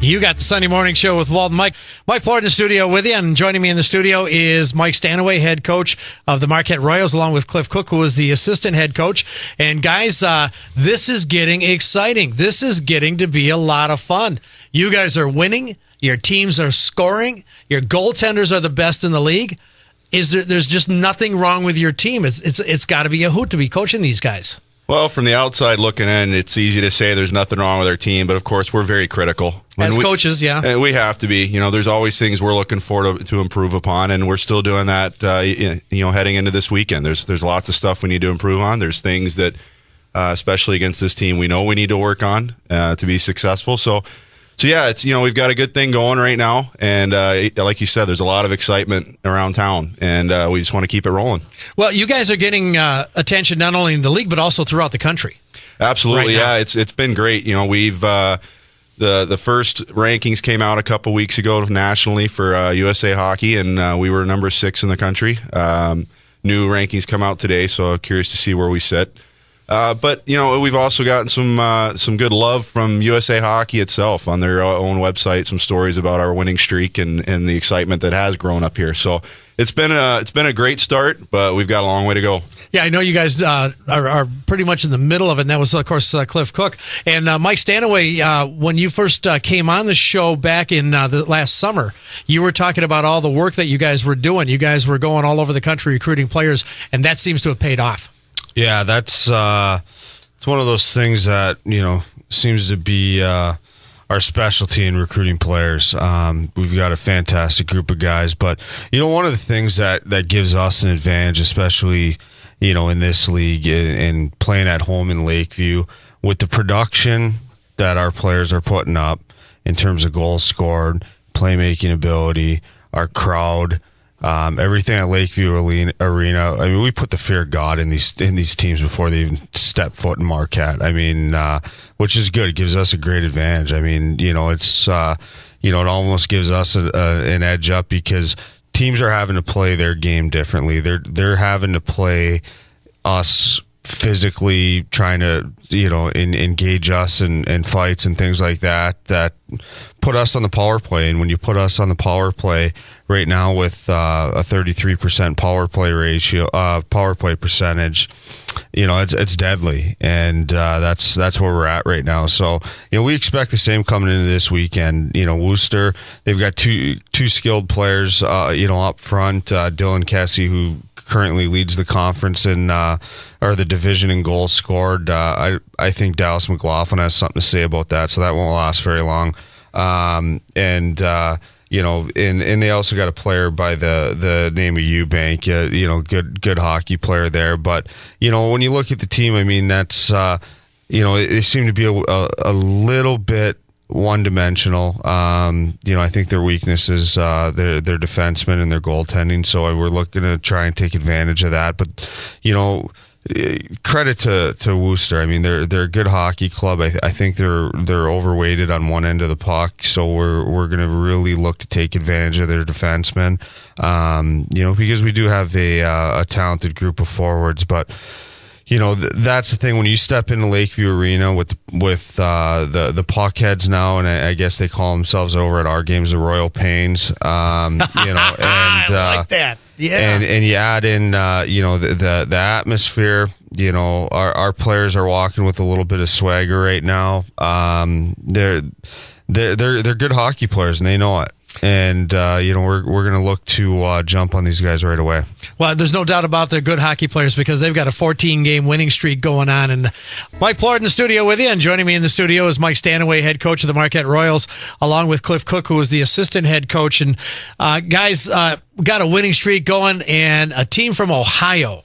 You got the Sunday Morning Show with Walt and Mike. Mike Plourde in the studio with you, and joining me in the studio is Mike Stanaway, head coach of the Marquette Royals, along with Cliff Cook, who is the assistant head coach. And guys, this is getting exciting. This is getting to be a lot of fun. You guys are winning. Your teams are scoring. Your goaltenders are the best in the league. There's just nothing wrong with your team. It's got to be a hoot to be coaching these guys. Well, from the outside looking in, it's easy to say there's nothing wrong with our team, but of course we're very critical. As coaches, yeah. And we have to be. There's always things we're looking for to improve upon, and we're still doing that, heading into this weekend. There's lots of stuff we need to improve on. There's things that, especially against this team, we know we need to work on to be successful. So yeah, it's we've got a good thing going right now, and like you said, there's a lot of excitement around town, and we just want to keep it rolling. Well, you guys are getting attention not only in the league but also throughout the country. Absolutely, right now. Yeah. It's been great. We've the first rankings came out a couple weeks ago nationally for USA Hockey, and we were number 6 in the country. New rankings come out today, so I'm curious to see where we sit. But we've also gotten some good love from USA Hockey itself on their own website. Some stories about our winning streak and the excitement that has grown up here. So it's been a great start, but we've got a long way to go. Yeah, I know you guys are pretty much in the middle of it. And that was, of course, Cliff Cook and Mike Stanaway. When you first came on the show back in the last summer, you were talking about all the work that you guys were doing. You guys were going all over the country recruiting players, and that seems to have paid off. Yeah, that's it's one of those things that seems to be our specialty in recruiting players. We've got a fantastic group of guys, but one of the things that gives us an advantage, especially in this league and playing at home in Lakeview, with the production that our players are putting up in terms of goals scored, playmaking ability, our crowd. Everything at Lakeview Arena. I mean, we put the fear of God in these teams before they even step foot in Marquette. I mean, which is good. It gives us a great advantage. I mean, it's it almost gives us an edge up because teams are having to play their game differently. They're having to play us physically, trying to engage us in fights and things like that put us on the power play. And when you put us on the power play right now with a 33% power play percentage, it's deadly, and that's where we're at right now. So we expect the same coming into this weekend. Worcester, they've got two skilled players up front. Dylan Kessie, who currently leads the conference or the division in goals scored. I think Dallas McLaughlin has something to say about that, so that won't last very long. And they also got a player by the name of Eubank, good hockey player there. But when you look at the team, I mean, that's they seem to be a little bit one-dimensional. I think their weakness is their defensemen and their goaltending. So we're looking to try and take advantage of that. But credit to Worcester. I mean, they're a good hockey club. I think they're overweighted on one end of the puck. So we're going to really look to take advantage of their defensemen. Because we do have a talented group of forwards, but. That's the thing when you step into Lakeview Arena with the puckheads now, and I guess they call themselves over at our games the Royal Pains. And I like that. Yeah, and you add in the atmosphere. Our players are walking with a little bit of swagger right now. They're good hockey players, and they know it. And we're going to look to jump on these guys right away. Well, there's no doubt about they're good hockey players because they've got a 14-game winning streak going on. And Mike Plourde in the studio with you, and joining me in the studio is Mike Stanaway, head coach of the Marquette Royals, along with Cliff Cook, who is the assistant head coach. And guys, got a winning streak going, and a team from Ohio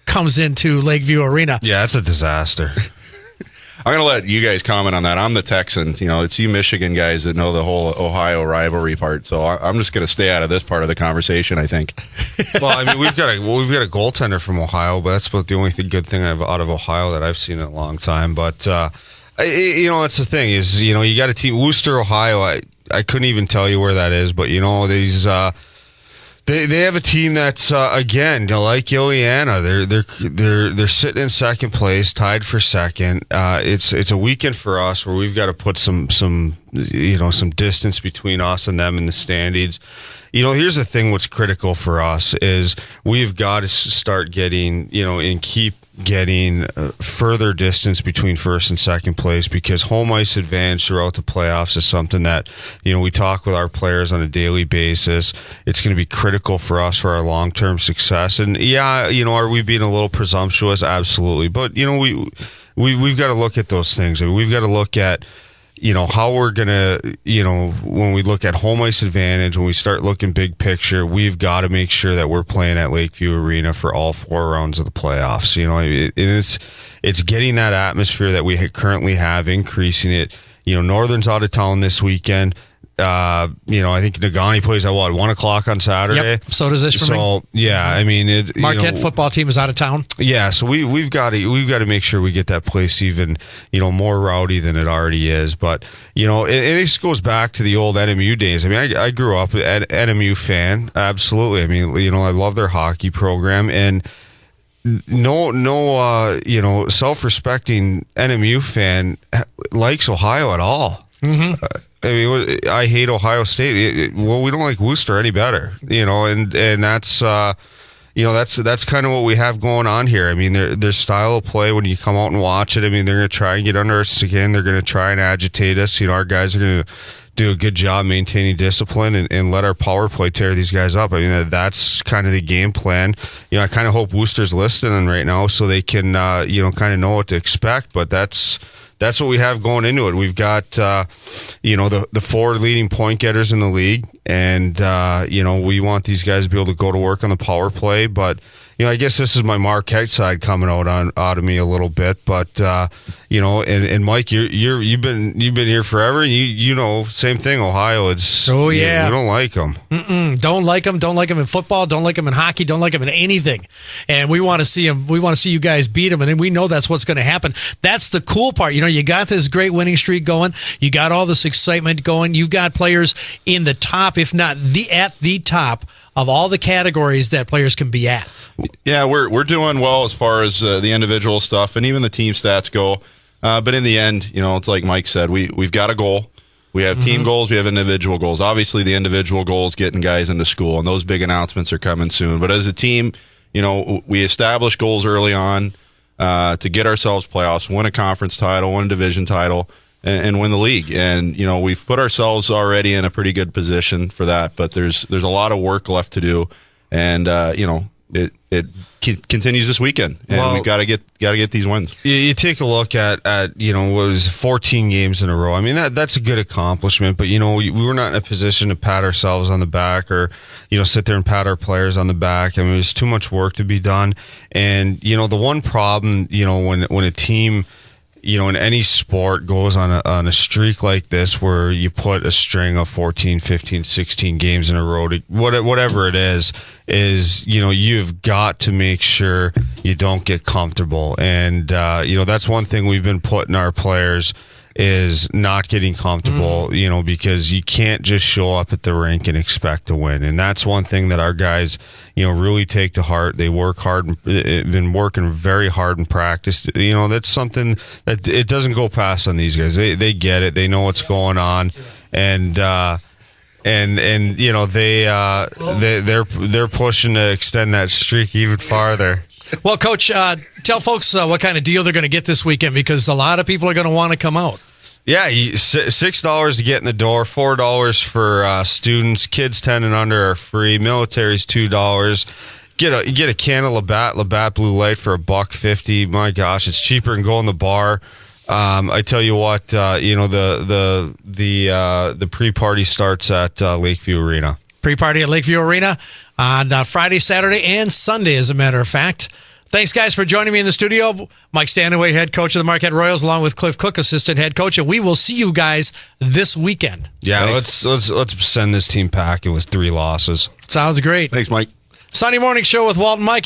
comes into Lakeview Arena. Yeah, it's a disaster. I'm going to let you guys comment on that. I'm the Texans. It's you Michigan guys that know the whole Ohio rivalry part. So I'm just going to stay out of this part of the conversation, I think. Well, I mean, we've got a goaltender from Ohio, but that's about the only good thing out of Ohio that I've seen in a long time. But, it's the thing is, you got a team, Worcester, Ohio. I couldn't even tell you where that is, but, They have a team that's again like Ileana. They're sitting in second place, tied for second. It's a weekend for us where we've got to put some distance between us and them in the standings. Here's the thing. What's critical for us is we've got to start getting and keep getting further distance between first and second place, because home ice advantage throughout the playoffs is something that we talk with our players on a daily basis. It's going to be critical for us for our long-term success. And are we being a little presumptuous? Absolutely. But we've got to look at those things. I mean, we've got to look at how we're going to, when we look at home ice advantage, when we start looking big picture, we've got to make sure that we're playing at Lakeview Arena for all 4 rounds of the playoffs. It's getting that atmosphere that we currently have, increasing it. Northern's out of town this weekend. I think Nagani plays at 1 o'clock on Saturday. Yep. So does Ishpeming. So yeah, I mean, Marquette football team is out of town. Yeah, so we've got to make sure we get that place even more rowdy than it already is. But it just goes back to the old NMU days. I mean, I grew up an NMU fan, absolutely. I mean, I love their hockey program, and no self-respecting NMU fan likes Ohio at all. Mm-hmm. I mean, I hate Ohio State. We don't like Worcester any better, and that's that's kind of what we have going on here. I mean, their style of play, when you come out and watch it, I mean, they're going to try and get under our skin. They're going to try and agitate us. Our guys are going to do a good job maintaining discipline and let our power play tear these guys up. I mean, that's kind of the game plan. I kind of hope Worcester's listening right now so they can kind of know what to expect. But that's what we have going into it. We've got, the 4 leading point getters in the league, and, we want these guys to be able to go to work on the power play. But, I guess this is my Marquette side coming out of me a little bit. But, and Mike, you've been here forever. Same thing. Ohio. It's we don't like them. Don't like them. Don't like them in football. Don't like them in hockey. Don't like them in anything. And we want to see them. We want to see you guys beat them. And we know that's what's going to happen. That's the cool part. You got this great winning streak going. You got all this excitement going. You got players in the top, if not at the top of all the categories that players can be at. Yeah, we're doing well as far as the individual stuff and even the team stats go. But in the end, it's like Mike said, we've got a goal. We have team goals. We have individual goals. Obviously, the individual goal is getting guys into school, and those big announcements are coming soon. But as a team, we establish goals early on to get ourselves playoffs, win a conference title, win a division title, and win the league. And we've put ourselves already in a pretty good position for that. But there's a lot of work left to do, and it continues this weekend, and we've got to get these wins. You take a look at what was 14 games in a row. I mean, that's a good accomplishment, but we were not in a position to pat ourselves on the back or sit there and pat our players on the back. I mean, there's too much work to be done, and the one problem when a team in any sport goes on a streak like this where you put a string of 14, 15, 16 games in a row, whatever it is you've got to make sure you don't get comfortable. And, that's one thing we've been putting our players is not getting comfortable, because you can't just show up at the rink and expect to win. And that's one thing that our guys, really take to heart. They work hard, been working very hard in practice. That's something that it doesn't go past on these guys. They get it. They know what's going on. And they're pushing to extend that streak even farther. Well, Coach, tell folks what kind of deal they're going to get this weekend, because a lot of people are going to want to come out. Yeah, $6 to get in the door, $4 for students. Kids 10 and under are free. Military's $2. Get a can of Labatt Blue Light for $1.50. My gosh, it's cheaper than going to the bar. I tell you what, the pre-party starts at Lakeview Arena. Pre-party at Lakeview Arena on Friday, Saturday, and Sunday, as a matter of fact. Thanks, guys, for joining me in the studio. Mike Stanaway, head coach of the Marquette Royals, along with Cliff Cook, assistant head coach, and we will see you guys this weekend. Yeah, let's send this team packing with 3 losses. Sounds great. Thanks, Mike. Sunday morning show with Walt and Mike.